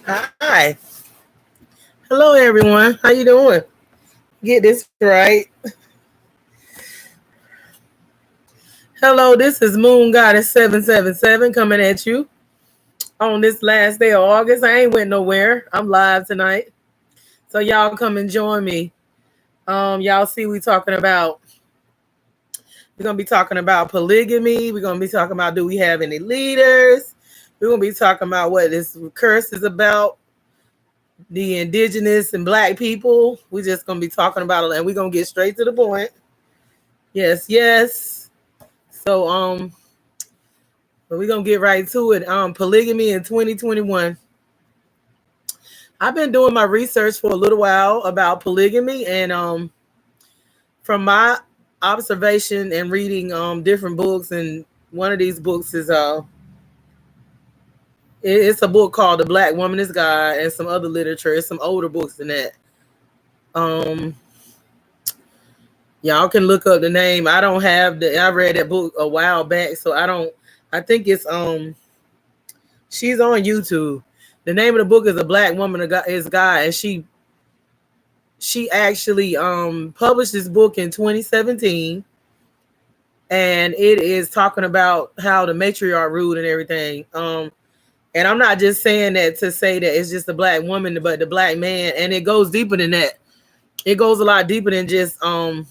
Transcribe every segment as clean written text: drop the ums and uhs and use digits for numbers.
Hi. Hello everyone. How you doing? Get this right. Hello, this is Moon Goddess 777 coming at you on this last day of August. I ain't went nowhere. I'm live tonight. So y'all come and join me. Y'all see we're gonna be talking about polygamy. We're gonna be talking about do we have any leaders? We're gonna be talking about what this curse is about, the indigenous and black people. We're just gonna be talking about it and we're gonna get straight to the point. Yes, yes. So but we're gonna get right to it. Polygamy in 2021. I've been doing my research for a little while about polygamy, and from my observation and reading different books, and one of these books is it's a book called The Black Woman is God, and some other literature. It's some older books than that. Um y'all can look up the name. I don't have I read that book a while back, so I think it's she's on YouTube. The name of the book is A Black Woman is God, and she actually published this book in 2017, and it is talking about how the matriarch ruled and everything. And I'm not just saying that to say that it's just the black woman, but the black man, and it goes deeper than that. It goes a lot deeper than just black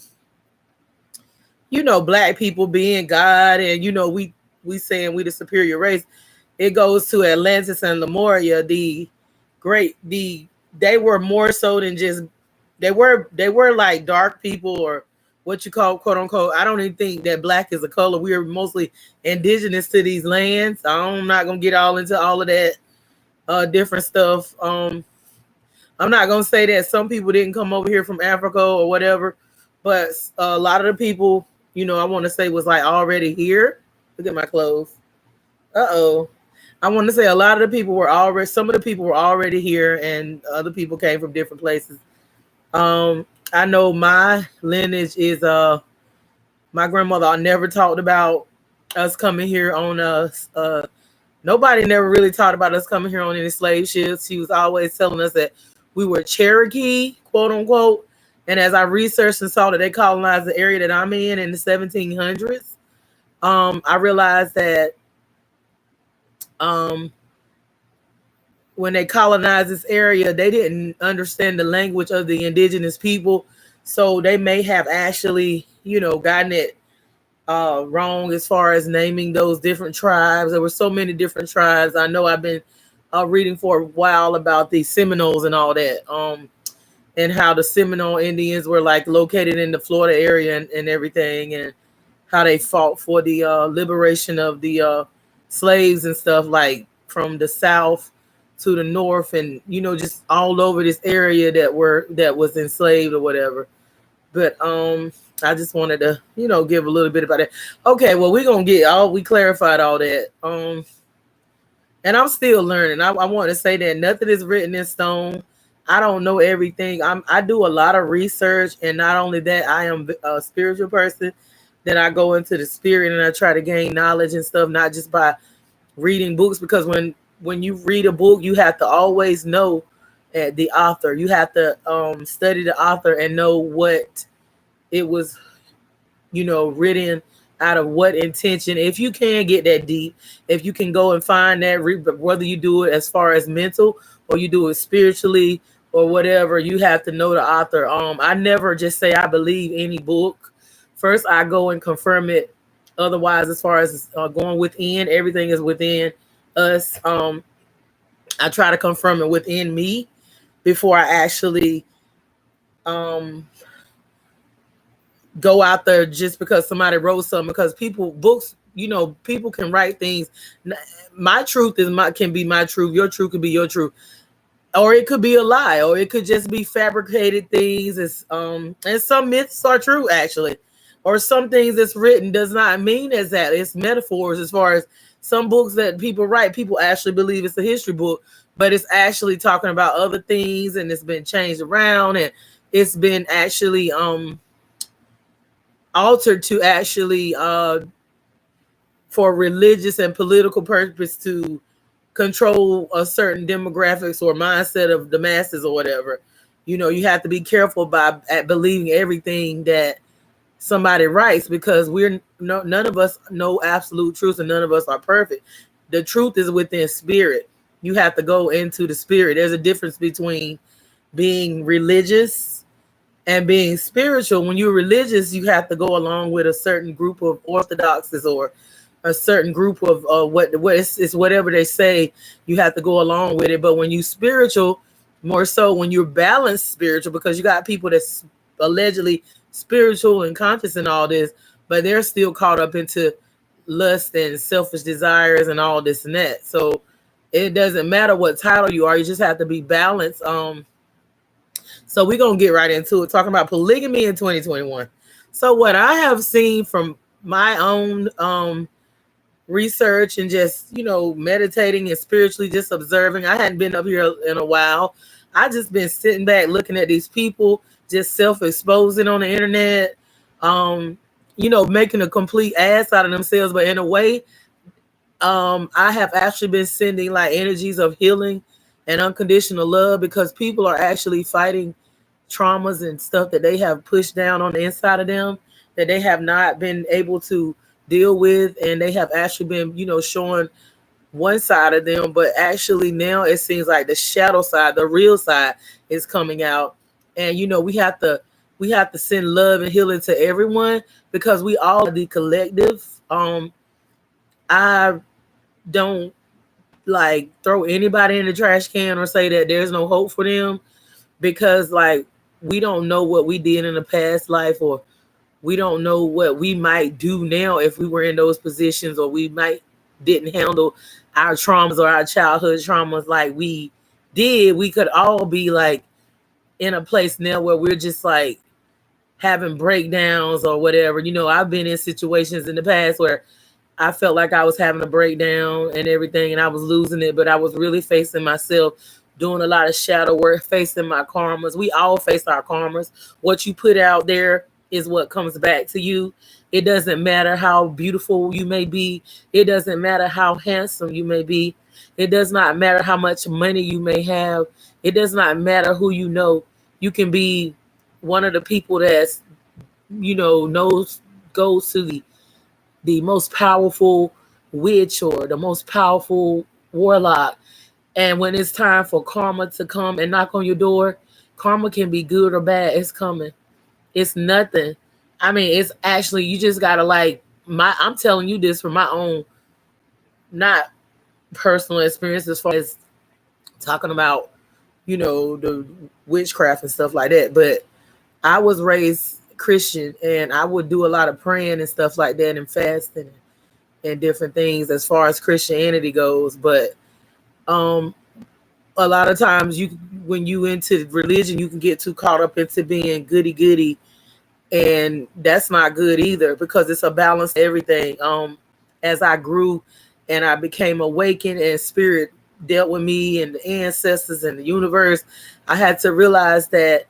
people being God, and we saying we the superior race. It goes to Atlantis and Lemuria. They were more so than just they were like dark people, or what you call quote unquote. I don't even think that black is a color. We are mostly indigenous to these lands. I'm not gonna get all into all of that different stuff. I'm not gonna say that some people didn't come over here from Africa or whatever, but a lot of the people, I want to say was like already here. Look at my clothes. Uh-oh. I want to say a lot of the people were already, some of the people were already here, and other people came from different places. I know my lineage is my grandmother never talked about us coming here on us. Nobody never really talked about us coming here on any slave ships. She was always telling us that we were Cherokee, quote unquote. And as I researched and saw that they colonized the area that I'm in the 1700s, I realized that when they colonized this area, they didn't understand the language of the indigenous people. So they may have actually, gotten it wrong as far as naming those different tribes. There were so many different tribes. I know I've been reading for a while about the Seminoles and all that, and how the Seminole Indians were like located in the Florida area and everything, and how they fought for the liberation of the slaves and stuff, like from the South to the North, and just all over this area that was enslaved or whatever. But I just wanted to give a little bit about it. Okay, well, we clarified all that. And I'm still learning. I want to say that nothing is written in stone. I don't know everything. I do a lot of research, and not only that, I am a spiritual person. Then I go into the spirit and I try to gain knowledge and stuff, not just by reading books, because when you read a book, you have to always know the author. You have to study the author and know what it was, written out of what intention. If you can get that deep, if you can go and find that, whether you do it as far as mental or you do it spiritually or whatever, you have to know the author. I never just say I believe any book. First, I go and confirm it. Otherwise, as far as going within, everything is within us. I try to confirm it within me before I actually go out there just because somebody wrote something. Because books, people can write things. My truth can be my truth. Your truth could be your truth, or it could be a lie, or it could just be fabricated things. And some myths are true actually, or some things that's written does not mean as that. It's metaphors. As far as some books that people write, people actually believe it's a history book, but it's actually talking about other things, and it's been changed around, and it's been actually altered to actually for religious and political purpose to control a certain demographics or mindset of the masses or whatever. You have to be careful at believing everything that somebody writes, because none of us know absolute truth and none of us are perfect. The truth is within spirit. You have to go into the spirit. There's a difference between being religious and being spiritual. When you're religious, you have to go along with a certain group of orthodoxes or a certain group of what it's whatever they say. You have to go along with it. But when you spiritual, more so when you're balanced spiritual, because you got people that's allegedly spiritual and conscious and all this, but they're still caught up into lust and selfish desires and all this and that. So it doesn't matter what title you are, you just have to be balanced. So we're gonna get right into it, talking about polygamy in 2021. So what I have seen from my own research and just meditating and spiritually just observing, I hadn't been up here in a while. I just been sitting back looking at these people just self-exposing on the internet, making a complete ass out of themselves. But in a way, I have actually been sending like energies of healing and unconditional love, because people are actually fighting traumas and stuff that they have pushed down on the inside of them that they have not been able to deal with, and they have actually been showing one side of them, but actually now it seems like the shadow side, the real side, is coming out. And we have to send love and healing to everyone, because we all are the collective. I don't like throw anybody in the trash can or say that there's no hope for them, because like we don't know what we did in the past life, or we don't know what we might do now if we were in those positions, or we might didn't handle our traumas or our childhood traumas like we did. We could all be like in a place now where we're just like having breakdowns or whatever. I've been in situations in the past where I felt like I was having a breakdown and everything, and I was losing it, but I was really facing myself, doing a lot of shadow work, facing my karmas. We all face our karmas. What you put out there is what comes back to you. It doesn't matter how beautiful you may be. It doesn't matter how handsome you may be. It does not matter how much money you may have. It does not matter who you know. You can be one of the people that's, goes to the most powerful witch or the most powerful warlock. And when it's time for karma to come and knock on your door, karma can be good or bad. It's coming. It's nothing. I mean, it's actually, you just gotta I'm telling you this from my own, not personal experience as far as talking about, the witchcraft and stuff like that. But I was raised Christian, and I would do a lot of praying and stuff like that, and fasting and different things as far as Christianity goes. But a lot of times when you into religion, you can get too caught up into being goody goody, and that's not good either, because it's a balance to everything. As I grew and I became awakened and spirit dealt with me and the ancestors and the universe, I had to realize that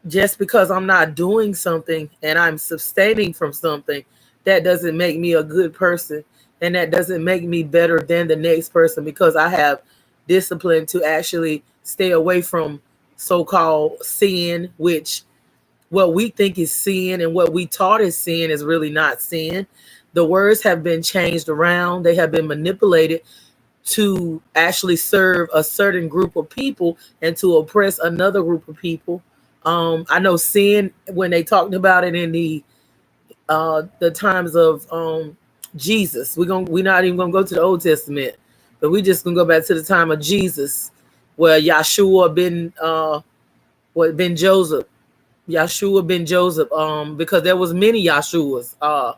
just because I'm not doing something and I'm sustaining from something, that doesn't make me a good person, and that doesn't make me better than the next person, because I have discipline to actually stay away from so-called sin, which what we think is sin and what we taught is sin is really not sin. The words have been changed around. They have been manipulated to actually serve a certain group of people and to oppress another group of people. I know sin, when they talked about it in the times of Jesus, we're not even gonna go to the Old Testament, but we just gonna go back to the time of Jesus, where Yahshua ben Joseph, because there was many Yahshuas.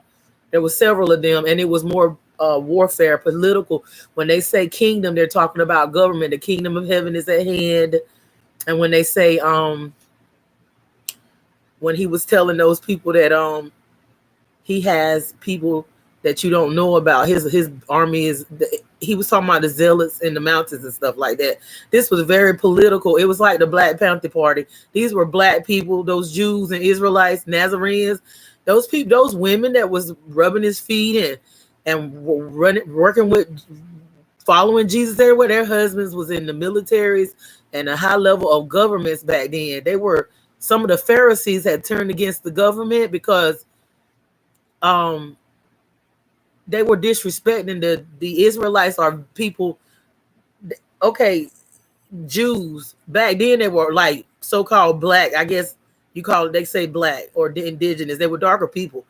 There were several of them, and it was more warfare, political. When they say kingdom, they're talking about government. The kingdom of heaven is at hand. And when they say, when he was telling those people that he has people that you don't know about, his army is, he was talking about the zealots in the mountains and stuff like that. This was very political. It was like the Black Panther Party. These were black people, those Jews and Israelites, Nazarenes, those people, those women that was rubbing his feet and working with following Jesus everywhere. Their husbands was in the militaries and a high level of governments back then. They were, some of the Pharisees had turned against the government because they were disrespecting the Israelites, are people. Okay, Jews back then, they were like so-called black. I guess you call it, they say black or the indigenous. They were darker people.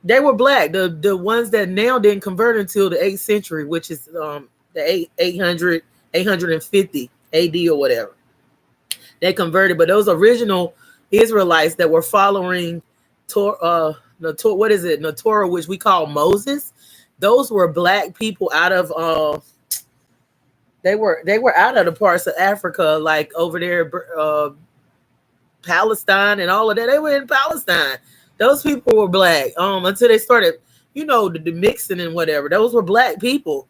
They were black. The ones that now didn't convert until the 8th century, which is the 850 AD or whatever. They converted, but those original Israelites that were following what is it? The Torah, which we call Moses. Those were black people out of they were out of the parts of Africa, like over there, Palestine and all of that. They were in Palestine. Those people were black until they started, the mixing and whatever. Those were black people.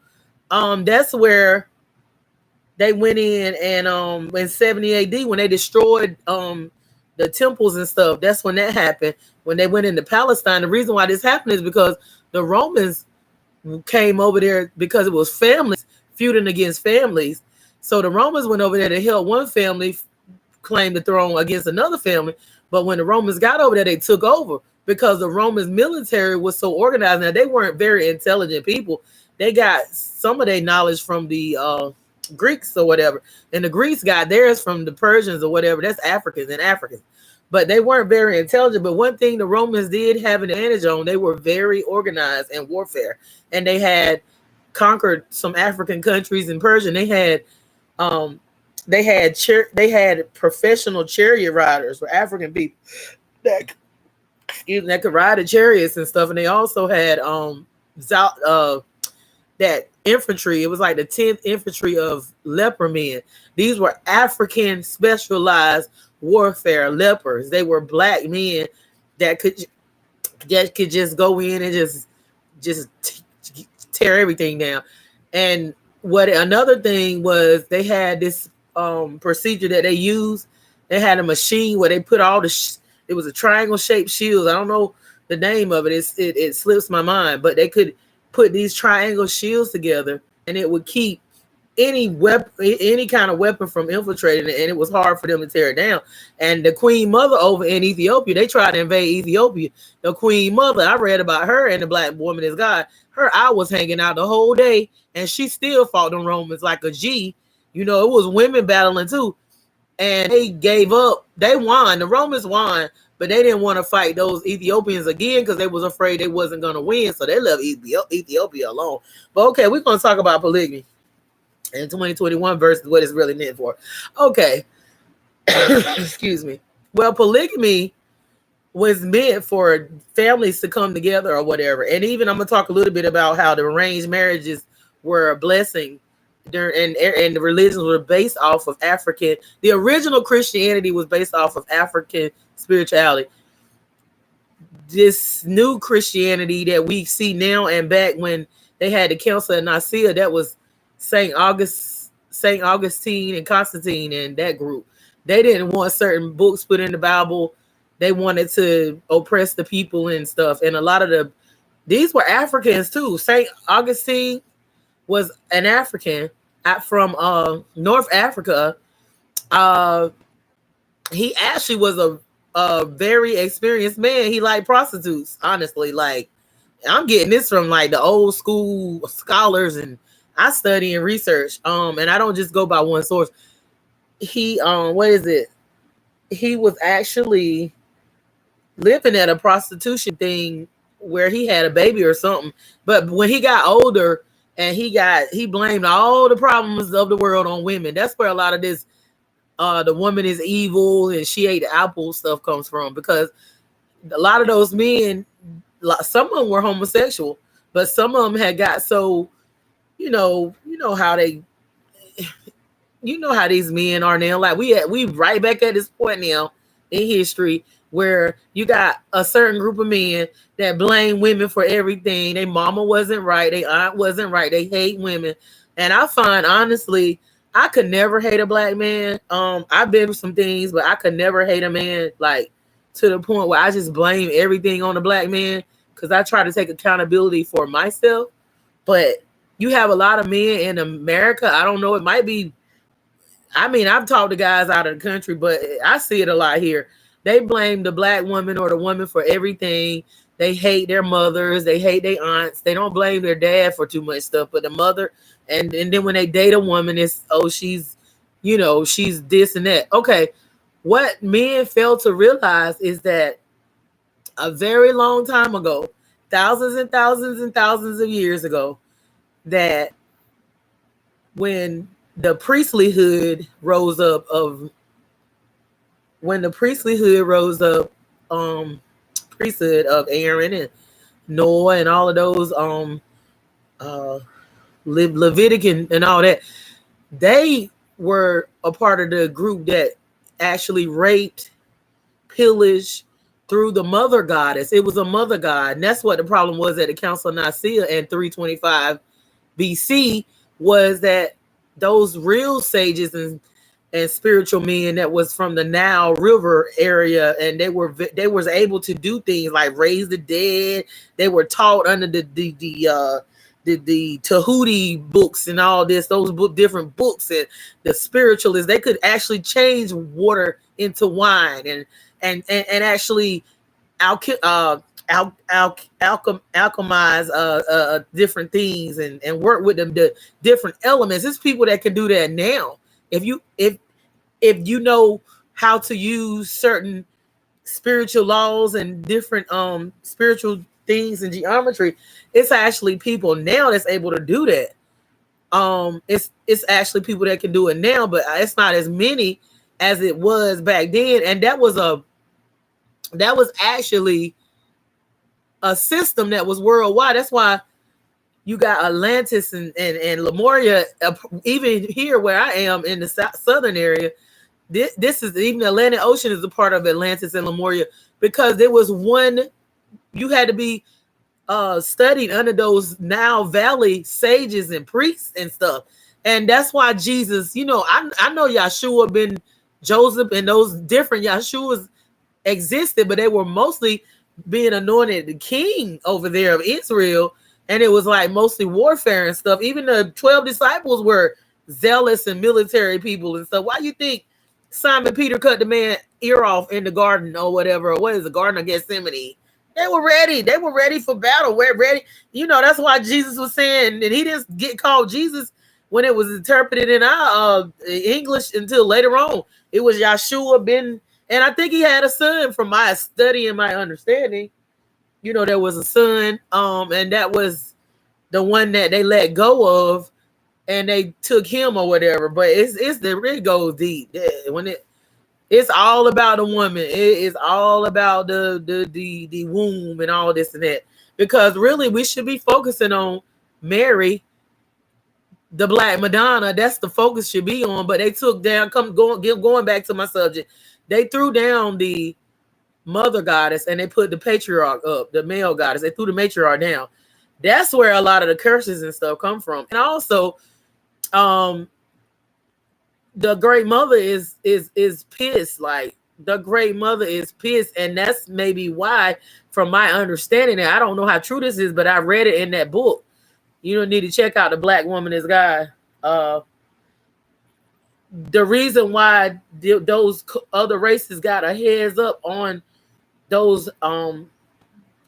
That's where they went in, and in 70 AD when they destroyed the temples and stuff. That's when that happened. When they went into Palestine. The reason why this happened is because the Romans came over there because it was families feuding against families. So the Romans went over there to help one family claim the throne against another family. But when the Romans got over there, they took over because the Romans military was so organized. Now, they weren't very intelligent people. They got some of their knowledge from the Greeks or whatever. And the Greeks got theirs from the Persians or whatever. That's Africans and Africans. But they weren't very intelligent. But one thing the Romans did have an advantage on, they were very organized in warfare. And they had conquered some African countries in Persia. They had professional chariot riders for African people that could ride the chariots and stuff. And they also had that infantry. It was like the 10th infantry of leper men. These were African specialized warfare lepers. They were black men that could just go in and just tear everything down. And another thing was, they had this procedure that they used. They had a machine where they put all it was a triangle shaped shield. I don't know the name of it. It slips my mind, but they could put these triangle shields together, and it would keep any kind of weapon from infiltrating it, and it was hard for them to tear it down. And the Queen Mother over in Ethiopia, they tried to invade Ethiopia. The Queen Mother, I read about her and the Black Woman is God. Her eye was hanging out the whole day, and she still fought the Romans like a G. It was women battling too. And they gave up. They won. The Romans won, but they didn't want to fight those Ethiopians again because they was afraid they wasn't going to win. So they left Ethiopia alone. But okay, we're going to talk about polygamy in 2021 versus what it's really meant for. Okay. Excuse me. Well, polygamy was meant for families to come together or whatever. And even I'm going to talk a little bit about how the arranged marriages were a blessing and the religions were based off of African. The original Christianity was based off of African spirituality. This new Christianity that we see now and back when they had the Council of Nicaea, that was Saint Augustine and Constantine and that group. They didn't want certain books put in the Bible. They wanted to oppress the people and stuff. And a lot of these were Africans too. Saint Augustine was an African from North Africa. He actually was a very experienced man. He liked prostitutes, honestly. Like, I'm getting this from like the old school scholars, and I study and research. And I don't just go by one source. He He was actually living at a prostitution thing where he had a baby or something. But when he got older, and he blamed all the problems of the world on women. That's where a lot of this the woman is evil and she ate the apple stuff comes from, because a lot of those men, some of them were homosexual, but some of them had got so, you know how these men are now. Like we right back at this point now in history where you got a certain group of men that blame women for everything. Their mama wasn't right. Their aunt wasn't right. They hate women. And I find, honestly, I could never hate a black man. I've been through some things, but I could never hate a man, like, to the point where I just blame everything on the black man, because I try to take accountability for myself. But, you have a lot of men in America. I don't know. It might be. I mean, I've talked to guys out of the country, but I see it a lot here. They blame the black woman or the woman for everything. They hate their mothers. They hate their aunts. They don't blame their dad for too much stuff, but the mother. And then when they date a woman, it's, oh, she's, she's this and that. Okay. What men fail to realize is that a very long time ago, thousands and thousands and thousands of years ago, that when the priesthood rose up, priesthood of Aaron and Noah and all of those Leviticus and all that, they were a part of the group that actually raped, pillaged through the mother goddess. It was a mother god, and that's what the problem was at the Council of Nicaea in 325 BC, was that those real sages and spiritual men that was from the Nile River area, and they was able to do things like raise the dead. They were taught under the Tahuti books and all this, those different books, and the spiritualists, they could actually change water into wine and actually alchemize different things and work with them, the different elements. It's people that can do that now. If you know how to use certain spiritual laws and different spiritual things in geometry, it's actually people now that's able to do that. It's actually people that can do it now, but it's not as many as it was back then. And that was actually a system that was worldwide. That's why you got Atlantis and Lemuria, even here where I am in the southern area. This is, even the Atlantic Ocean is a part of Atlantis and Lemuria, because there was one, you had to be studied under those Nile Valley sages and priests and stuff. And that's why Jesus, I know Yahshua ben Joseph and those different Yahshuas existed, but they were mostly being anointed the king over there of Israel. And it was like mostly warfare and stuff. Even the 12 disciples were zealous and military people and stuff. Why you think Simon Peter cut the man ear off in the garden or whatever? Or what is the Garden of Gethsemane? They were ready. They were ready for battle. We're ready. That's why Jesus was saying, and he didn't get called Jesus when it was interpreted in our English until later on. It was Yahshua ben, and I think he had a son, from my study and my understanding. There was a son, and that was the one that they let go of, and they took him or whatever. But it goes deep. It's all about the woman. It is all about the womb and all this and that. Because really, we should be focusing on Mary, the Black Madonna. That's the focus should be on. But they took down. Going back to my subject, they threw down the mother goddess and they put the patriarch up, the male goddess. They threw the matriarch down. That's where a lot of the curses and stuff come from. And also, the great mother is pissed. Like, the great mother is pissed, and that's maybe why, from my understanding, and I don't know how true this is, but I read it in that book. You don't need to check out The Black Woman is God. The reason why those other races got a heads up on those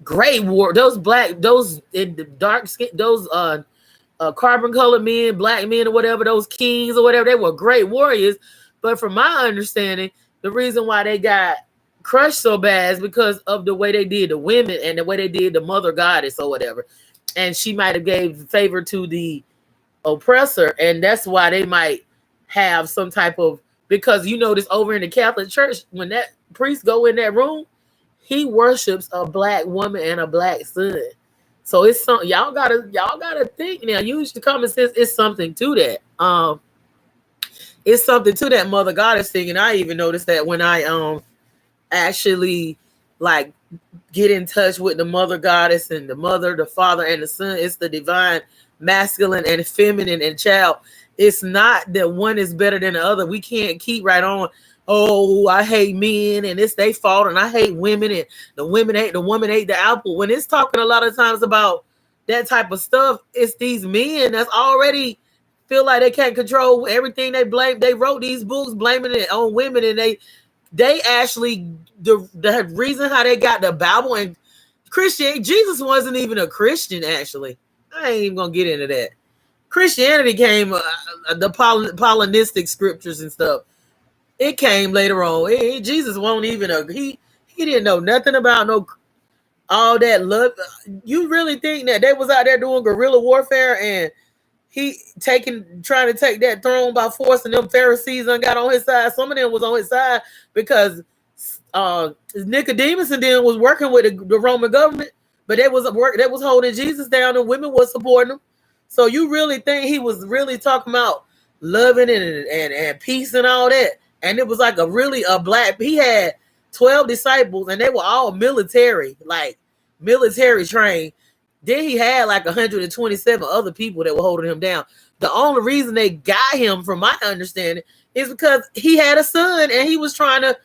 gray war, those black, those in the dark skin, those carbon colored men, black men or whatever, those kings or whatever, they were great warriors. But from my understanding, the reason why they got crushed so bad is because of the way they did the women and the way they did the mother goddess or whatever. And she might have gave favor to the oppressor, and that's why they might have some type of, because this over in the Catholic Church, when that priest go in that room, he worships a black woman and a black son. So it's something y'all gotta think now. Use the common sense. It's something to that. It's something to that mother goddess thing. And I even noticed that when I actually like get in touch with the mother goddess and the mother, the father, and the son. It's the divine masculine and feminine and child. It's not that one is better than the other. We can't keep right on. Oh, I hate men and it's their fault, and I hate women and the woman ate the apple. When it's talking a lot of times about that type of stuff. It's these men that's already feel like they can't control everything. They wrote these books blaming it on women, and they actually the reason how they got the Bible and Christian. Jesus wasn't even a Christian, actually. I ain't even gonna get into that. Christianity came the Paulinistic scriptures and stuff. It came later on. Jesus won't even he didn't know nothing about no all that love. You really think that they was out there doing guerrilla warfare and he trying to take that throne by force, and them Pharisees and got on his side? Some of them was on his side because Nicodemus and them was working with the Roman government, but they was holding Jesus down, and women was supporting him. So you really think he was really talking about loving and peace and all that? And it was like he had 12 disciples, and they were all military trained. Then he had like 127 other people that were holding him down. The only reason they got him, from my understanding, is because he had a son and he was trying to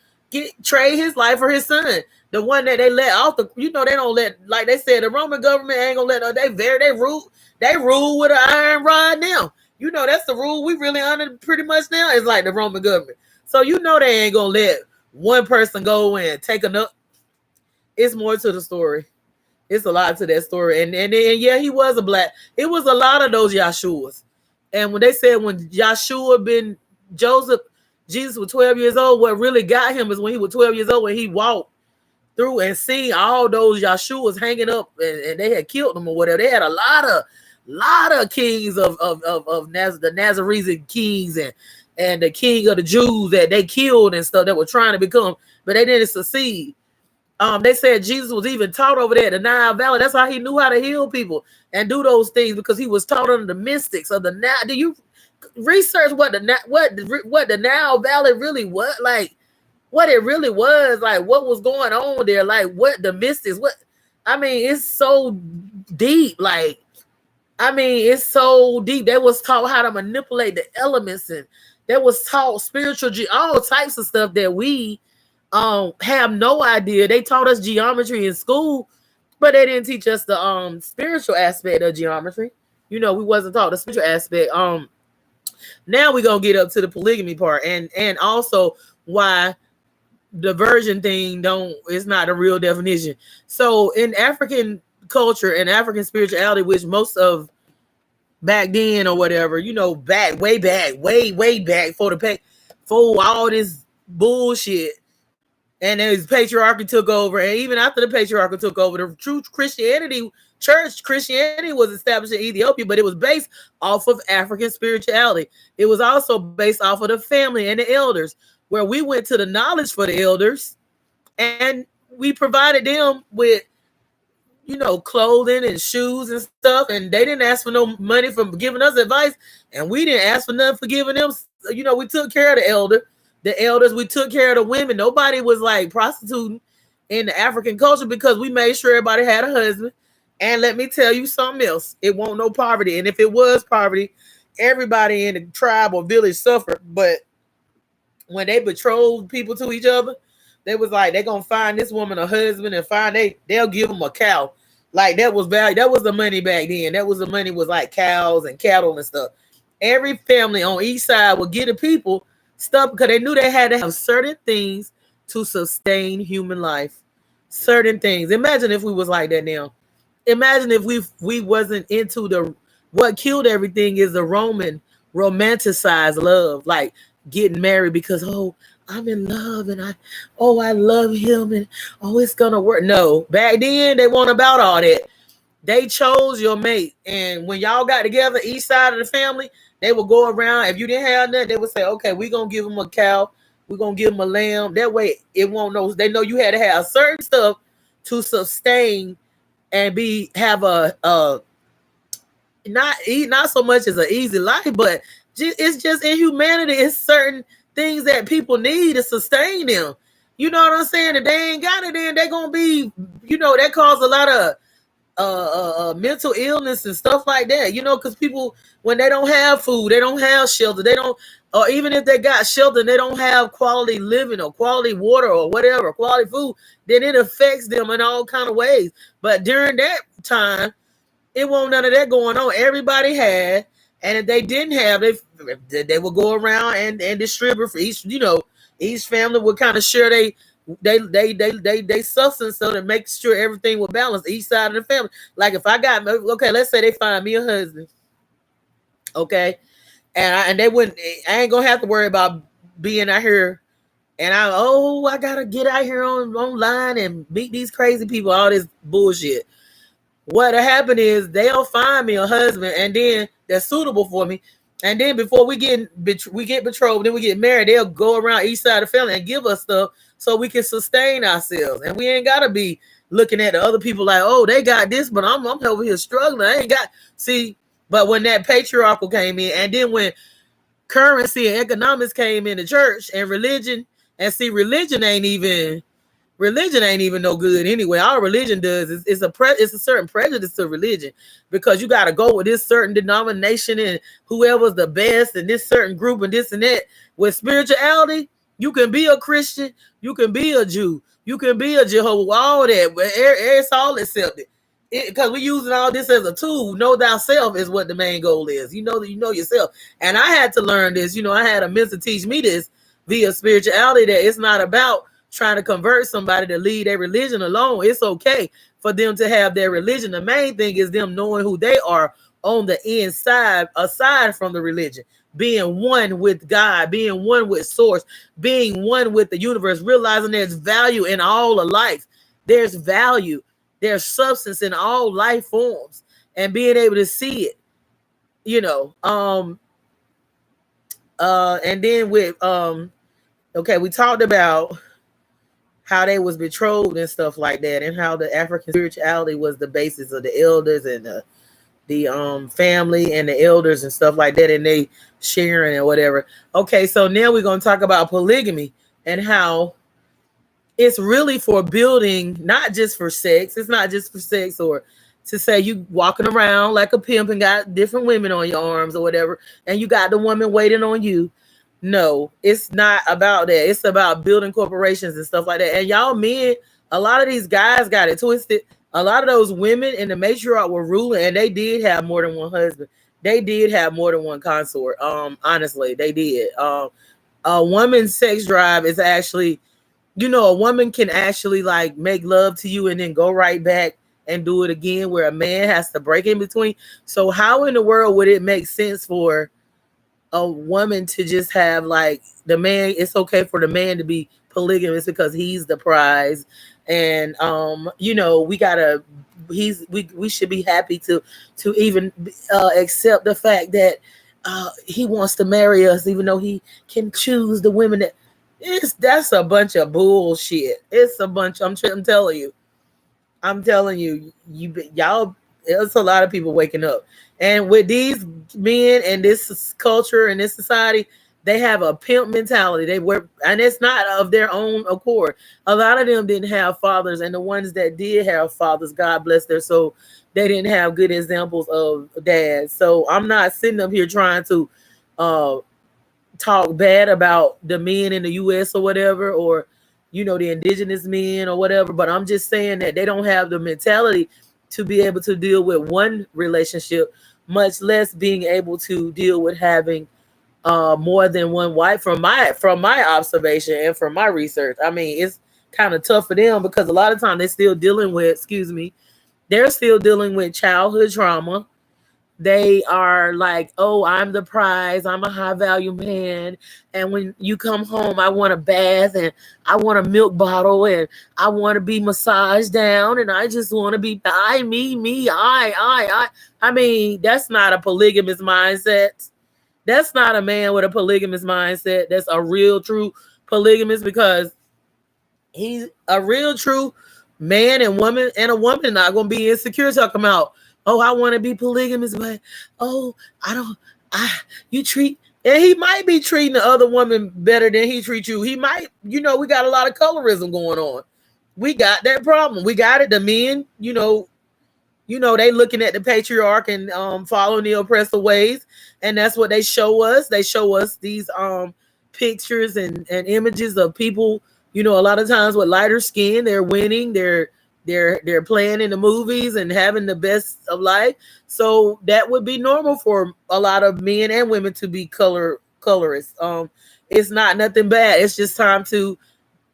trade his life for his son. The one that they let off they don't let, like they said, the Roman government ain't gonna let they rule with an iron rod now. That's the rule we really under pretty much now, is like the Roman government. So they ain't gonna let one person go and take enough. It's more to the story. It's a lot to that story. And yeah, he was a black. It was a lot of those Yeshuas. And when they said when Jesus was 12 years old, what really got him is when he was 12 years old, when he walked through and seen all those Yeshuas hanging up, and they had killed them or whatever. They had a lot of kings of the Nazarene kings and the king of the Jews that they killed and stuff, that were trying to become, but they didn't succeed. They said Jesus was even taught over there at the Nile Valley. That's how he knew how to heal people and do those things, because he was taught under the mystics of the Nile. Do you research what the Nile Valley really was like? What it really was like? What was going on there? Like what the mystics? It's so deep. It's so deep. They was taught how to manipulate the elements, and they was taught spiritual, all types of stuff that we have no idea. They taught us geometry in school, but they didn't teach us the spiritual aspect of geometry. We wasn't taught the spiritual aspect. Now we're gonna get up to the polygamy part, and also why the virgin thing is not a real definition. So in African culture and African spirituality, which most of back then or whatever, way back for all this bullshit. And as patriarchy took over, and even after the patriarchy took over, the true Christianity was established in Ethiopia, but it was based off of African spirituality. It was also based off of the family and the elders, where we went to the knowledge for the elders, and we provided them with, clothing and shoes and stuff, and they didn't ask for no money for giving us advice, and we didn't ask for nothing for giving them. We took care of the elders, we took care of the women. Nobody was like prostituting in the African culture, because we made sure everybody had a husband. And let me tell you something else, it won't no poverty. And if it was poverty, everybody in the tribe or village suffered. But when they betrothed people to each other, they was like, they're gonna find this woman a husband, and they'll give them a cow. Like that was value. That was the money back then. The money was like cows and cattle and stuff. Every family on each side would get the people stuff, because they knew they had to have certain things to sustain human life. Certain things. Imagine if we was like that now. Imagine if we wasn't into what killed everything is the Roman romanticized love, like getting married because I'm in love and I love him and it's gonna work. No, back then they weren't about all that. They chose your mate, and when y'all got together, each side of the family, they would go around. If you didn't have nothing, they would say, okay, we're gonna give them a cow, we're gonna give them a lamb. That way it won't know. They know you had to have certain stuff to sustain and have a not so much as an easy life, but it's just in humanity, it's certain things that people need to sustain them. You know what I'm saying? If they ain't got it, then they're gonna be, that cause a lot of mental illness and stuff like that, because people, when they don't have food, they don't have shelter, or even if they got shelter, they don't have quality living or quality water or whatever, quality food, then it affects them in all kind of ways. But during that time, It won't none of that going on. Everybody had, and if they didn't have, they would go around and distribute for each. Each family would kind of share they substance so to make sure everything was balanced. Each side of the family. Like if I got okay, let's say they find me a husband, okay, and they wouldn't. I ain't gonna have to worry about being out here. And I gotta get out here online and meet these crazy people, all this bullshit. What'll happen is they'll find me a husband, and then that's suitable for me. And then before we get betrothed, then we get married, they'll go around each side of the family and give us stuff so we can sustain ourselves. And we ain't gotta be looking at the other people like, oh, they got this, but I'm over here struggling. I ain't got see. But when that patriarchal came in, and then when currency and economics came in the church and religion, and see, religion ain't even no good anyway. All religion does is it's a certain prejudice to religion, because you got to go with this certain denomination and whoever's the best and this certain group and this and that. With spirituality, you can be a Christian, you can be a Jew, you can be a Jehovah, all that, but it's all accepted. Because we're using all this as a tool. Know thyself is what the main goal is. You know yourself. And I had to learn this. I had a mentor teach me this via spirituality, that it's not about trying to convert somebody to leave their religion alone. It's okay for them to have their religion. The main thing is them knowing who they are on the inside, aside from the religion. Being one with God, being one with source, being one with the universe, realizing there's value in all of life. There's value. There's substance in all life forms, and being able to see it, and then with okay, we talked about how they was betrothed and stuff like that, and how the African spirituality was the basis of the elders and the family and the elders and stuff like that, and they sharing and whatever. Okay, so now we're gonna talk about polygamy and how it's really for building, not just for sex. It's not just for sex, or to say you walking around like a pimp and got different women on your arms or whatever, and you got the woman waiting on you. No, it's not about that. It's about building corporations and stuff like that. And y'all men, a lot of these guys got it twisted. A lot of those women in the matriarch were ruling, and they did have more than one husband. They did have more than one consort. Honestly, they did. A woman's sex drive is actually, a woman can actually like make love to you and then go right back and do it again, where a man has to break in between. So how in the world would it make sense for a woman to just have like the man? It's okay for the man to be polygamous because he's the prize, and we should be happy to even accept the fact that he wants to marry us, even though he can choose the women that. That's a bunch of bullshit. It's a bunch. I'm telling you, y'all. There's a lot of people waking up, and with these men and this culture and this society, they have a pimp mentality. They work, and it's not of their own accord. A lot of them didn't have fathers, and the ones that did have fathers, God bless their soul, they didn't have good examples of dads. So I'm not sitting up here trying to talk bad about the men in the US or whatever, or the indigenous men or whatever, but I'm just saying that they don't have the mentality to be able to deal with one relationship, much less being able to deal with having more than one wife. From my observation and from my research, I mean, it's kind of tough for them, because a lot of times they're still dealing with childhood trauma. They are like, oh, I'm the prize. I'm a high value man. And when you come home, I want a bath and I want a milk bottle and I want to be massaged down and I just want to be I, me, I. I mean, that's not a polygamous mindset. That's not a man with a polygamous mindset. That's a real, true polygamist, because he's a real, true man and woman, and a woman not going to be insecure talking about, oh, I want to be polygamous, but you treat, and he might be treating the other woman better than he treats you. He might, we got a lot of colorism going on. We got that problem. We got it. The men, they looking at the patriarch and following the oppressive ways, and that's what they show us. They show us these pictures and images of people, a lot of times with lighter skin. They're winning. They're they're playing in the movies and having the best of life. So that would be normal for a lot of men and women to be colorists. It's not nothing bad. It's just time to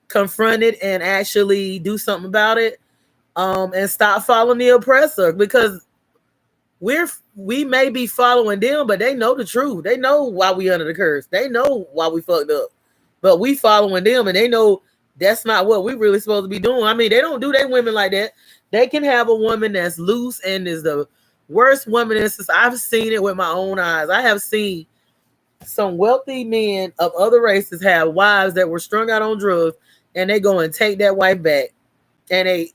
confront it and actually do something about it. And stop following the oppressor, because we may be following them, but they know the truth. They know why we under the curse. They know why we fucked up. But we following them, and they know that's not what we really supposed to be doing. I mean, they don't do their women like that. They can have a woman that's loose and is the worst woman since I've seen it with my own eyes. I have seen some wealthy men of other races have wives that were strung out on drugs, and they go and take that wife back, and they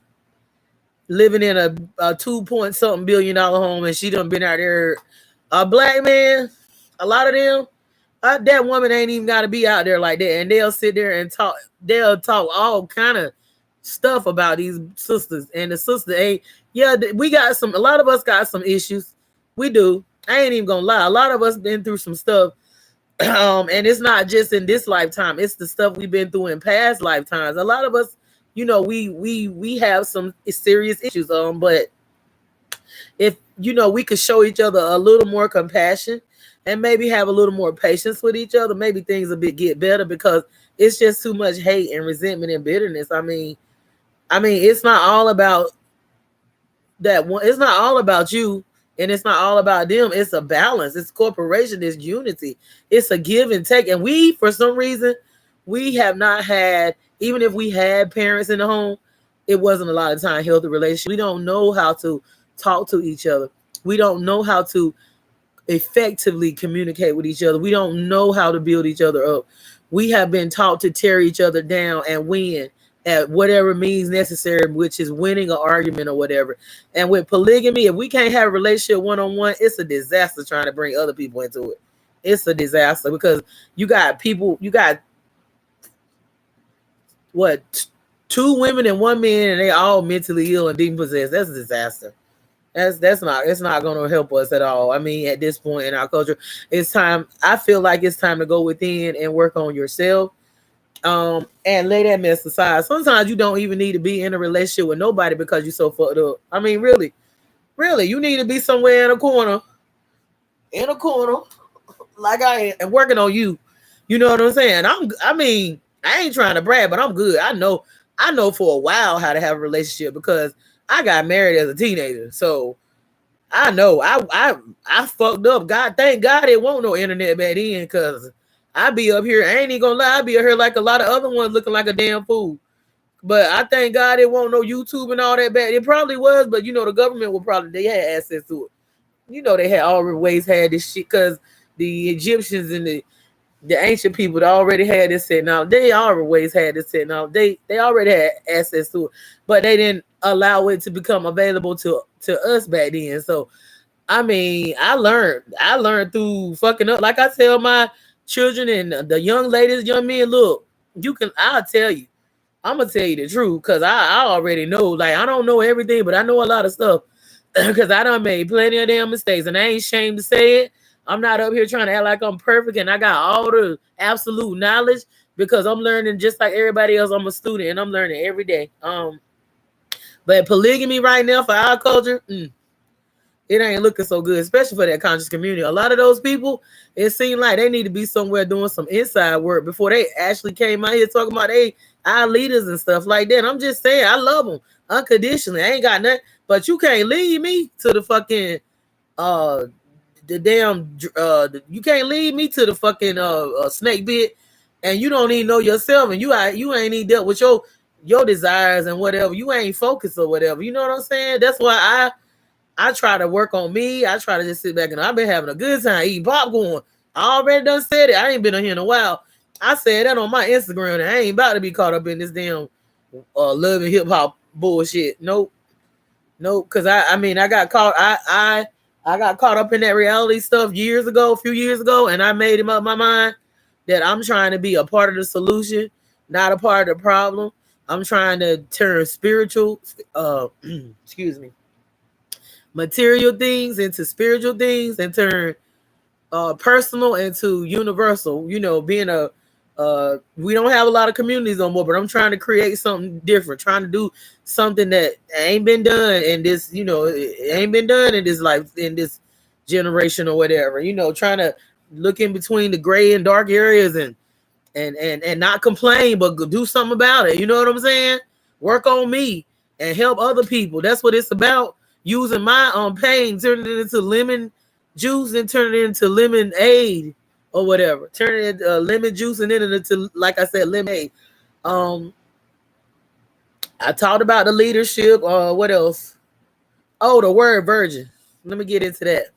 living in a 2 point something billion-dollar home, and she done been out there. A black man, a lot of them, that woman ain't even got to be out there like that, and they'll sit there and talk. They'll talk all kind of stuff about these sisters, and the sister ain't. Yeah, we got some. A lot of us got some issues. We do. I ain't even gonna lie. A lot of us been through some stuff. And it's not just in this lifetime, it's the stuff we've been through in past lifetimes. A lot of us, we have some serious issues. But if we could show each other a little more compassion and maybe have a little more patience with each other, maybe things a bit get better, because it's just too much hate and resentment and bitterness. I mean, it's not all about that one. It's not all about you, and it's not all about them. It's a balance. It's corporation. It's unity. It's a give and take. And we, for some reason, we have not had, even if we had parents in the home, it wasn't a lot of time healthy relationship. We don't know how to talk to each other. We don't know how to effectively communicate with each other. We don't know how to build each other up. We have been taught to tear each other down and win at whatever means necessary, which is winning an argument or whatever. And with polygamy, if we can't have a relationship one-on-one, it's a disaster trying to bring other people into it. It's a disaster, because you got what, 2 women and 1 man, and they all mentally ill and demon possessed. That's a disaster. It's not going to help us at all. I mean, at this point in our culture, it's time. I feel like it's time to go within and work on yourself. And lay that mess aside. Sometimes you don't even need to be in a relationship with nobody because you're so fucked up. I mean, really, you need to be somewhere in a corner, like I am, and working on you. You know what I'm saying? I ain't trying to brag, but I'm good. I know for a while how to have a relationship, because I got married as a teenager. So I know I fucked up. God, thank God it won't no internet back then, because I be up here. I ain't even gonna lie. I be up here like a lot of other ones, looking like a damn fool. But I thank God it won't no YouTube and all that back. It probably was, but the government they had access to it. They had always had this shit, because the Egyptians and the ancient people already had this technology. They always had this technology. They already had access to it, but they didn't allow it to become available to us back then. So I mean, I learned through fucking up. Like I tell my children and the young ladies, young men, look, I'll tell you. I'm gonna tell you the truth, because I already know. Like, I don't know everything, but I know a lot of stuff, because I done made plenty of damn mistakes, and I ain't ashamed to say it. I'm not up here trying to act like I'm perfect and I got all the absolute knowledge, because I'm learning just like everybody else. I'm a student and I'm learning every day. But polygamy right now for our culture, it ain't looking so good, especially for that conscious community. A lot of those people, it seems like they need to be somewhere doing some inside work before they actually came out here talking about our leaders and stuff like that. I'm just saying, I love them unconditionally. I ain't got nothing, but you can't lead me to the fucking you can't lead me to the fucking snake bit, and you don't even know yourself, and you ain't even dealt with your desires and whatever. You ain't focused or whatever. You know what I'm saying? That's why I try to work on me. I try to just sit back, and I've been having a good time eating popcorn. I already done said it. I ain't been on here in a while. I said that on my Instagram, and I ain't about to be caught up in this damn love and hip hop bullshit. Nope. Because I got caught. I got caught up in that reality stuff a few years ago, and I made him up my mind that I'm trying to be a part of the solution, not a part of the problem. I'm trying to turn spiritual, excuse me, material things into spiritual things, and turn personal into universal. Being We don't have a lot of communities no more, but I'm trying to create something different, trying to do something that ain't been done in this, it ain't been done in this life, in this generation or whatever, trying to look in between the gray and dark areas and not complain, but do something about it. You know what I'm saying? Work on me and help other people. That's what it's about. Using my pain, turning it into lemon juice and turning it into lemonade or whatever. Turning it into lemon juice and then into, like I said, lemonade. I talked about the leadership. What else? Oh, the word virgin. Let me get into that.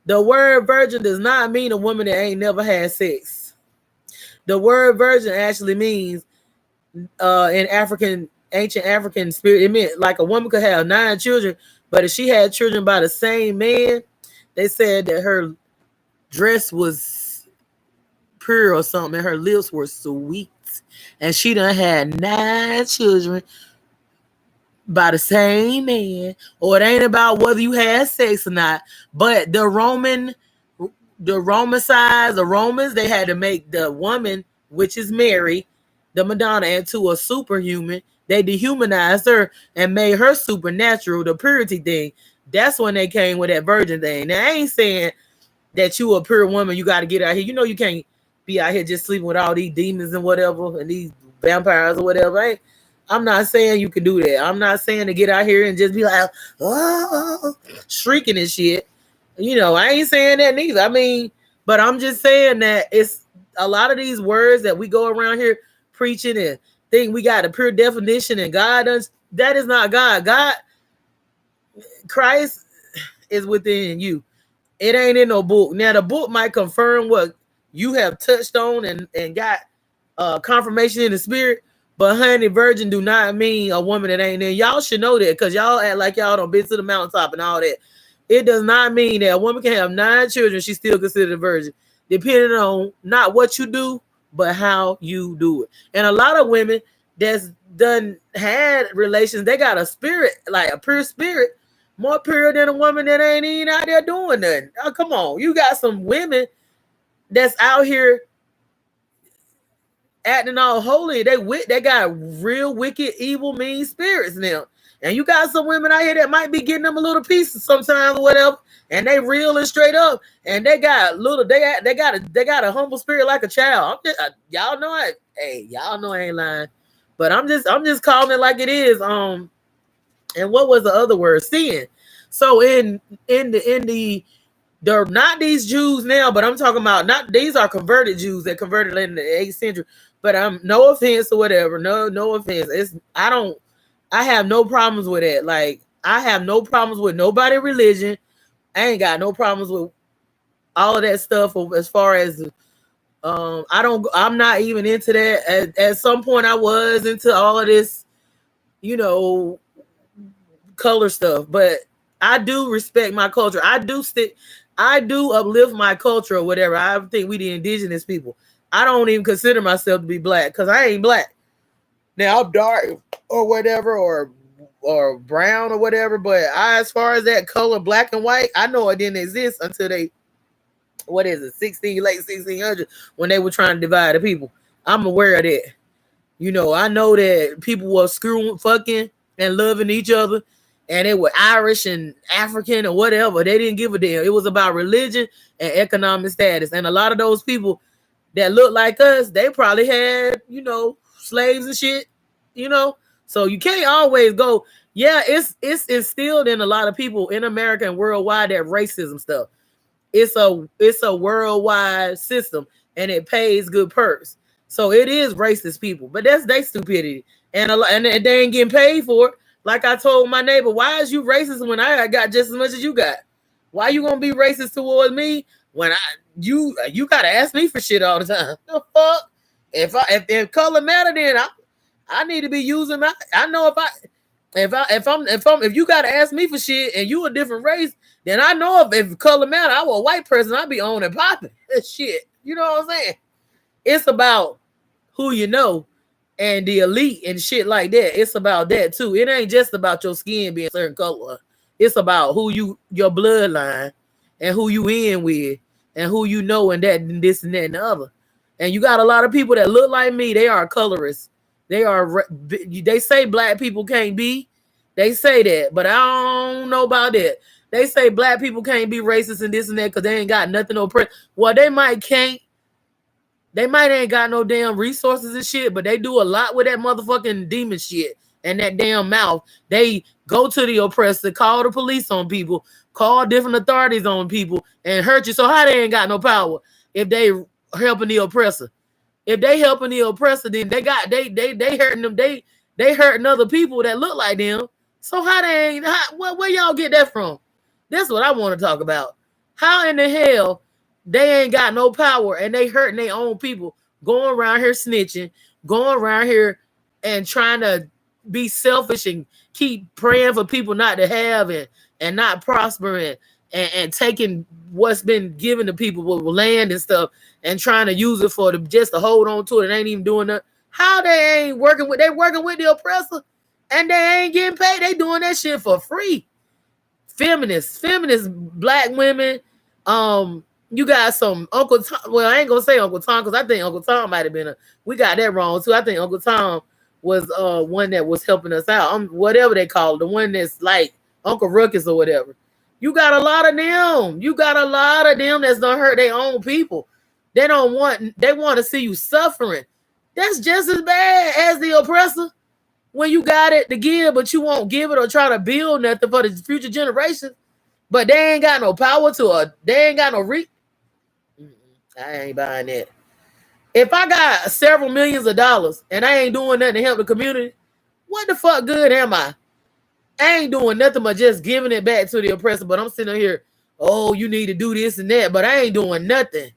The word virgin does not mean a woman that ain't never had sex. The word virgin actually means in ancient African spirit, it meant like a woman could have 9 children, but if she had children by the same man, they said that her dress was pure or something, and her lips were sweet, and she done had 9 children by the same man. Or it ain't about whether you had sex or not, but the Romans, they had to make the woman, which is Mary, the Madonna, into a superhuman. They dehumanized her and made her supernatural, the purity thing. That's when they came with that virgin thing. Now, I ain't saying that you a pure woman, you got to get out here. You can't be out here just sleeping with all these demons and whatever, and these vampires or whatever. I'm not saying you can do that. I'm not saying to get out here and just be like, oh, shrieking and shit. I ain't saying that neither. I mean, but I'm just saying that it's a lot of these words that we go around here preaching and think we got a pure definition and God does. That is not God. Christ is within you. It ain't in no book. Now, the book might confirm what you have touched on and got confirmation in the spirit, but honey, virgin do not mean a woman that ain't in. Y'all should know that, because y'all act like y'all done been to the mountaintop and all that. It does not mean that a woman can have 9 children, she's still considered a virgin, depending on not what you do, but how you do it. And a lot of women that's done had relations, they got a spirit, like a pure spirit, more pure than a woman that ain't even out there doing nothing. Oh, come on. You got some women that's out here acting all holy. They got real wicked, evil, mean spirits now. And you got some women out here that might be getting them a little piece sometimes or whatever, and they real and straight up, and they got a humble spirit like a child. Y'all know it. Hey, y'all know I ain't lying, but I'm just calling it like it is. And what was the other word? Sin. So in the they're not these Jews now, but I'm talking about not these are converted Jews that converted in the 8th century. But no offense or whatever. No offense. I have no problems with it. Like, I have no problems with nobody's religion. I ain't got no problems with all of that stuff as far as I'm not even into that. At some point I was into all of this, color stuff, but I do respect my culture. I do uplift my culture or whatever. I think we the indigenous people. I don't even consider myself to be black because I ain't black. Now I'm dark or whatever, or brown or whatever, but as far as that color, black and white, I know it didn't exist until late 1600s, when they were trying to divide the people. I'm aware of that. I know that people were screwing, fucking, and loving each other, and they were Irish and African or whatever. They didn't give a damn. It was about religion and economic status. And a lot of those people that look like us, they probably had, slaves and shit, So you can't always go, yeah, it's instilled in a lot of people in America and worldwide, that racism stuff. It's a worldwide system, and it pays good perks. So it is racist people, but that's their stupidity. And they ain't getting paid for it. Like I told my neighbor, why is you racist when I got just as much as you got? Why you gonna be racist towards me when you gotta ask me for shit all the time? The fuck? If color matter, then I need to be using my. I know if you gotta ask me for shit and you a different race, then I know if color matter, I was a white person, I'd be on and popping shit. You know what I'm saying? It's about who you know and the elite and shit like that. It's about that too. It ain't just about your skin being a certain color. It's about your bloodline, and who you in with, and who you know, and that and this and that and the other. And you got a lot of people that look like me. They are colorists. They say black people can't be. They say that, but I don't know about that. They say black people can't be racist and this and that because they ain't got nothing well, they might can't. They might ain't got no damn resources and shit, but they do a lot with that motherfucking demon shit and that damn mouth. They go to the oppressor, call the police on people, call different authorities on people, and hurt you. So how they ain't got no power if they helping the oppressor? If they helping the oppressor, then they hurting them. They hurting other people that look like them. So how they ain't? Where y'all get that from? That's what I want to talk about. How in the hell they ain't got no power and they hurting their own people, going around here snitching, going around here and trying to be selfish and keep praying for people not to have and not prospering and taking what's been given to people with land and stuff and trying to use it for just to hold on to it and ain't even doing that. How they ain't working with the oppressor and they ain't getting paid. They doing that shit for free. Feminists, black women. You got some Uncle Tom. Well, I ain't gonna say Uncle Tom because I think Uncle Tom might have been we got that wrong too. I think Uncle Tom was one that was helping us out. Whatever they call it, the one that's like Uncle Ruckus or whatever. You got a lot of them. You got a lot of them that's gonna hurt their own people. They want to see you suffering. That's just as bad as the oppressor. When you got it to give, but you won't give it or try to build nothing for the future generations. But they ain't got no power to it. They ain't got no reach. I ain't buying that. If I got several millions of dollars and I ain't doing nothing to help the community, what the fuck good am I? I ain't doing nothing but just giving it back to the oppressor. But I'm sitting here, oh, you need to do this and that. But I ain't doing nothing.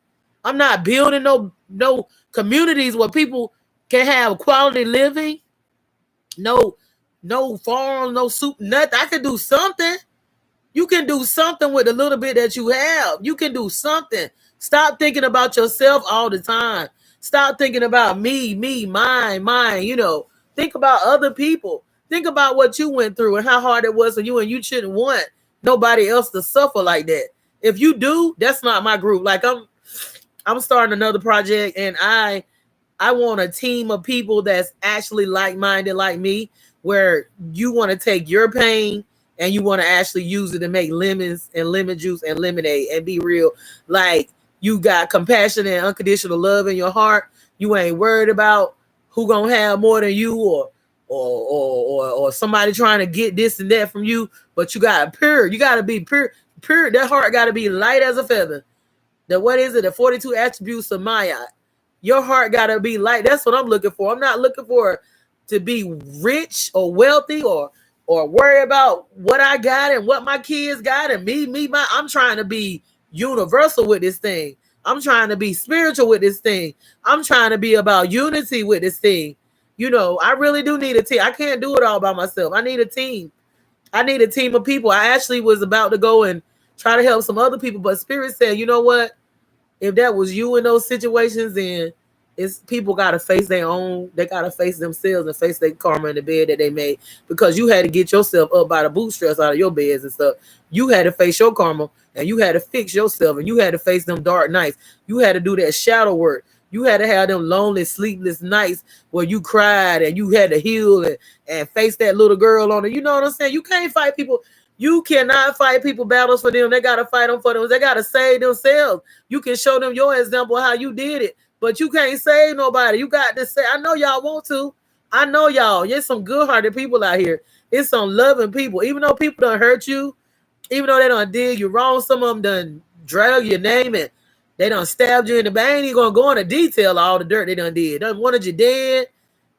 I'm not building no communities where people can have quality living. No farm, no soup, nothing. I can do something. You can do something with the little bit that you have. You can do something. Stop thinking about yourself all the time. Stop thinking about me, mine. Think about other people. Think about what you went through and how hard it was for you, and you shouldn't want nobody else to suffer like that. If you do, that's not my group. Like I'm starting another project, and I want a team of people that's actually like-minded like me, where you want to take your pain and you want to actually use it to make lemons and lemon juice and lemonade and be real. Like, you got compassion and unconditional love in your heart. You ain't worried about who gonna have more than you or somebody trying to get this and that from you. But you got pure. You got to be pure. That heart got to be light as a feather. The 42 attributes of Maya. Your heart got to be light. That's what I'm looking for. I'm not looking for to be rich or wealthy or worry about what I got and what my kids got and I'm trying to be universal with this thing. I'm trying to be spiritual with this thing. I'm trying to be about unity with this thing. I really do need a team. I can't do it all by myself. I need a team. I need a team of people. I actually was about to go and try to help some other people, but Spirit said, you know what? If that was you in those situations, then people got to face their own. They got to face themselves and face their karma in the bed that they made, because you had to get yourself up by the bootstraps out of your beds and stuff. You had to face your karma and you had to fix yourself and you had to face them dark nights. You had to do that shadow work. You had to have them lonely, sleepless nights where you cried and you had to heal and face that little girl on it. You know what I'm saying? You can't fight people. You cannot fight people battles for them. They got to fight them for them. They got to save themselves. You can show them your example how you did it, but you can't save nobody. You got to say, I know y'all want to. I know y'all. There's some good-hearted people out here. It's some loving people. Even though people done hurt you, even though they done did you wrong, some of them done drag your name and they done stabbed you in the back. I ain't even gonna go into detail of all the dirt they done did. Done wanted you dead.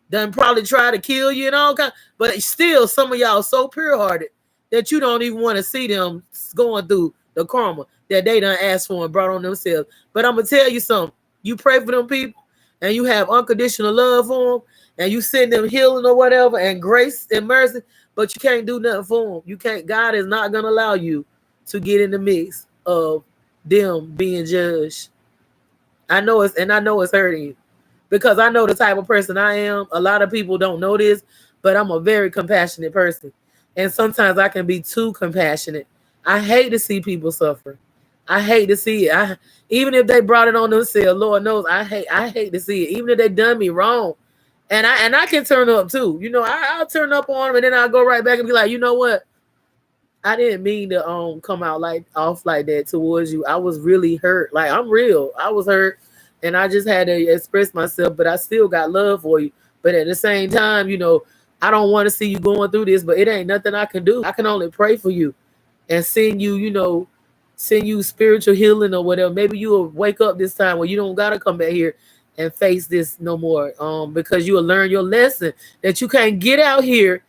Done probably try to kill you and all kind. But still, some of y'all so pure-hearted that you don't even want to see them going through the karma that they done asked for and brought on themselves. But I'm gonna tell you something. You pray for them people and you have unconditional love for them and you send them healing or whatever and grace and mercy, but you can't do nothing for them. You can't. God is not gonna allow you to get in the mix of them being judged. I know it's hurting you, because I know the type of person I am. A lot of people don't know this, but I'm a very compassionate person. And sometimes I can be too compassionate. I hate to see people suffer. I hate to see it. Even if they brought it on themselves, Lord knows I hate to see it. Even if they done me wrong, and I can turn up too. I'll turn up on them, and then I'll go right back and be like, you know what? I didn't mean to come out like off like that towards you. I was really hurt. Like, I'm real. I was hurt, and I just had to express myself. But I still got love for you. But at the same time, I don't want to see you going through this. But it ain't nothing I can do. I can only pray for you and send you, send you spiritual healing or whatever. Maybe you'll wake up this time where you don't gotta come back here and face this no more. Because you will learn your lesson that you can't get out here.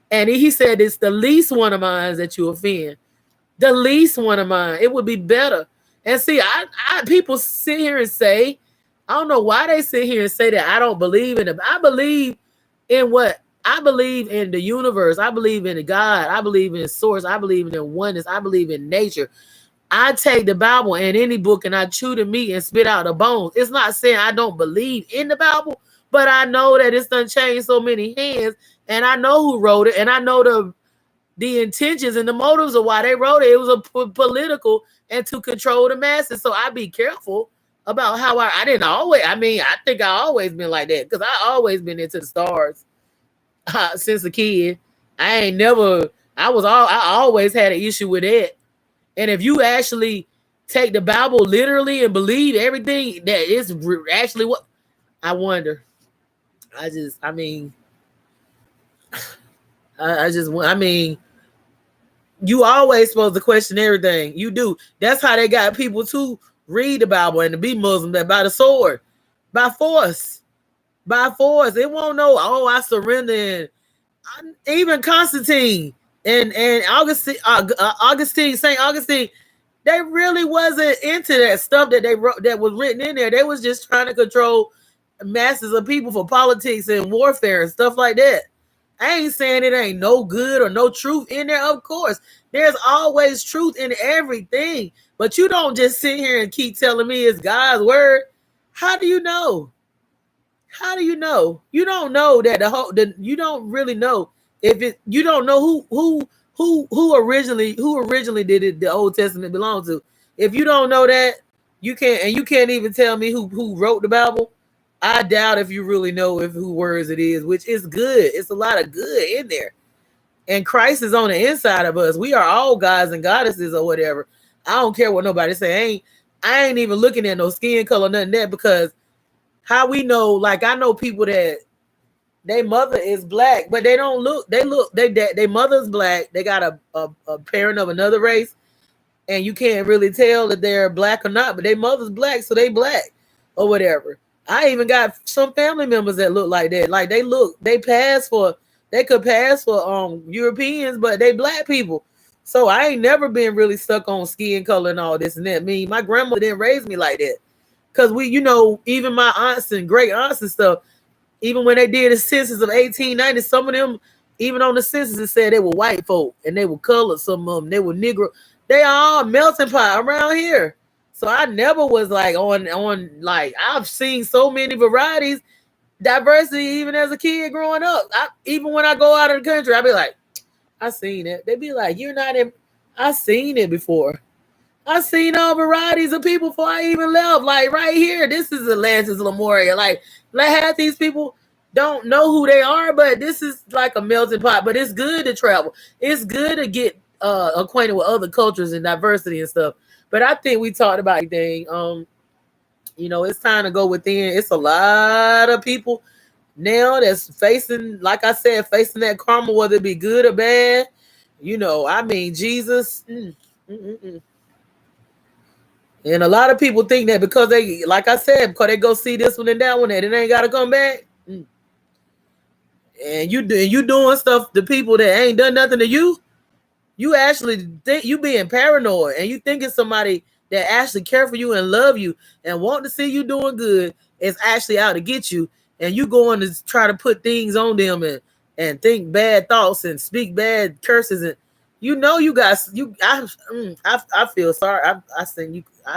And he said it's the least one of mine that you offend. The least one of mine. It would be better. And see, I people sit here and say, I don't know why they sit here and say that I don't believe in it. I believe in what? I believe in the universe. I believe in God. I believe in source. I believe in oneness. I believe in nature. I take the Bible and any book and I chew the meat and spit out the bones. It's not saying I don't believe in the Bible, but I know that it's done changed so many hands, and I know who wrote it, and I know the intentions and the motives of why they wrote it. It was a political and to control the masses. So I be careful about how I didn't always. I mean, I think I always been like that because I always been into the stars since a kid. I always had an issue with it. And if you actually take the Bible literally and believe everything that is actually what, I wonder. I mean, you always supposed to question everything. You do. That's how they got people to read the Bible and to be Muslim, that by the sword, by force. By force. It won't know, oh, I surrender. And even Constantine and Augustine, St. Augustine, they really wasn't into that stuff that they wrote that was written in there. They was just trying to control masses of people for politics and warfare and stuff like that. I ain't saying it ain't no good or no truth in there. Of course, there's always truth in everything. But you don't just sit here and keep telling me it's God's word. How do you know? How do you know? You don't know that you don't really know if it. You don't know who originally did it. The Old Testament belonged to. If you don't know that, you can't even tell me who wrote the Bible. I doubt if you really know who words it is, which is good. It's a lot of good in there. And Christ is on the inside of us. We are all gods and goddesses or whatever. I don't care what nobody say. I ain't even looking at no skin color, nothing that, because how we know, like I know people that their mother is black, but they mother's black. They got a parent of another race, and you can't really tell that they're black or not, but their mother's black, so they black or whatever. I even got some family members that look like that. Like they could pass for Europeans, but they black people. So I ain't never been really stuck on skin color and all this and that. My grandmother didn't raise me like that. Cause even my aunts and great aunts and stuff, even when they did the census of 1890, some of them, even on the census, it said they were white folk and they were colored. Some of them, they were Negro. They are all melting pot around here. So I never was like on like, I've seen so many varieties, diversity, even as a kid growing up. Even when I go out of the country, I be like, I seen it. They be like, you're not in. I seen it before. I seen all varieties of people before I even left. Like right here, this is Atlantis Lemuria. Like half these people don't know who they are, but this is like a melting pot. But it's good to travel. It's good to get acquainted with other cultures and diversity and stuff. But I think we talked about everything. It's time to go within. It's a lot of people now that's facing, like I said, facing that karma, whether it be good or bad. Jesus. And a lot of people think that because they, like I said, because they go see this one and that one, that it ain't got to come back. And you doing stuff to people that ain't done nothing to you. You actually think you being paranoid, and you thinking somebody that actually care for you and love you and want to see you doing good is actually out to get you, and you going to try to put things on them and think bad thoughts and speak bad curses, and you guys, I feel sorry. I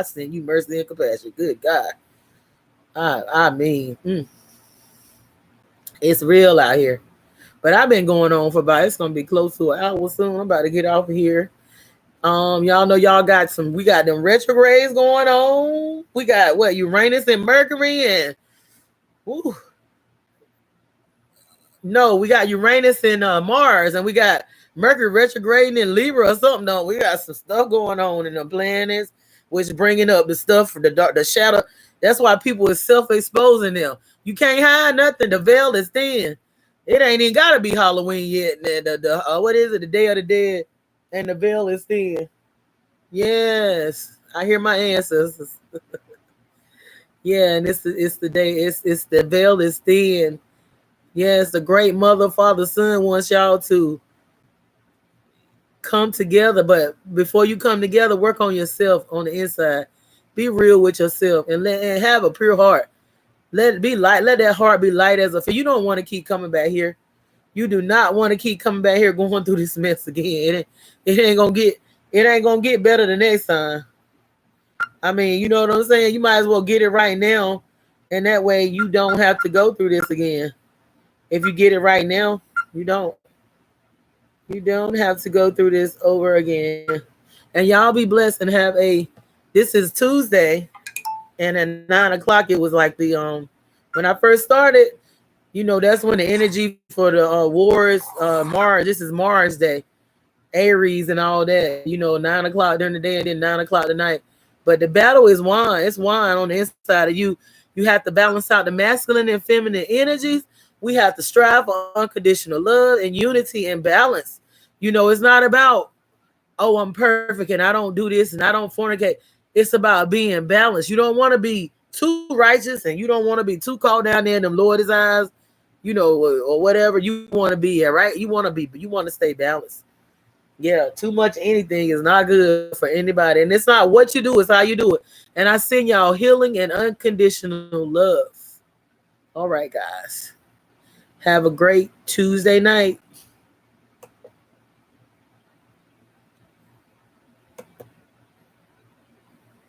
send you mercy and compassion. Good God. I mean, it's real out here. But I've been going on for it's going to be close to an hour soon. I'm about to get off of here. Y'all know y'all got we got them retrogrades going on. We got what, Uranus and Mercury, and ooh, no, we got Uranus and Mars, and we got Mercury retrograding in Libra or something. No, we got some stuff going on in the planets, which bringing up the stuff for the dark, the shadow. That's why people is self-exposing them. You can't hide nothing. The veil is thin. It ain't even gotta be Halloween yet. What is it? The Day of the Dead, and the veil is thin. Yes, I hear my ancestors. Yeah, and it's the day. It's the veil is thin. Yes, the great mother, father, son wants y'all to come together. But before you come together, work on yourself on the inside. Be real with yourself and have a pure heart. Let it be light. Let that heart be light as a fire. You don't want to keep coming back here. You do not want to keep coming back here going through this mess again. It ain't gonna get better the next time. I mean, you know what I'm saying? You might as well get it right now, and that way you don't have to go through this again. If you get it right now, you don't. You don't have to go through this over again. And y'all be blessed and have this is Tuesday, and at 9:00 it was like when I first started, that's when the energy for the wars, Mars, this is Mars day, Aries and all that, 9:00 during the day and then 9:00 at night. But the battle is wine. It's wine on the inside of you. You have to balance out the masculine and feminine energies. We have to strive for unconditional love and unity and balance. It's not about, oh, I'm perfect and I don't do this and I don't fornicate. It's about being balanced. You don't want to be too righteous and you don't want to be too called down there in them Lord's eyes, or whatever you want to be at, right? You want to stay balanced. Yeah, too much anything is not good for anybody. And it's not what you do, it's how you do it. And I send y'all healing and unconditional love. All right, guys. Have a great Tuesday night.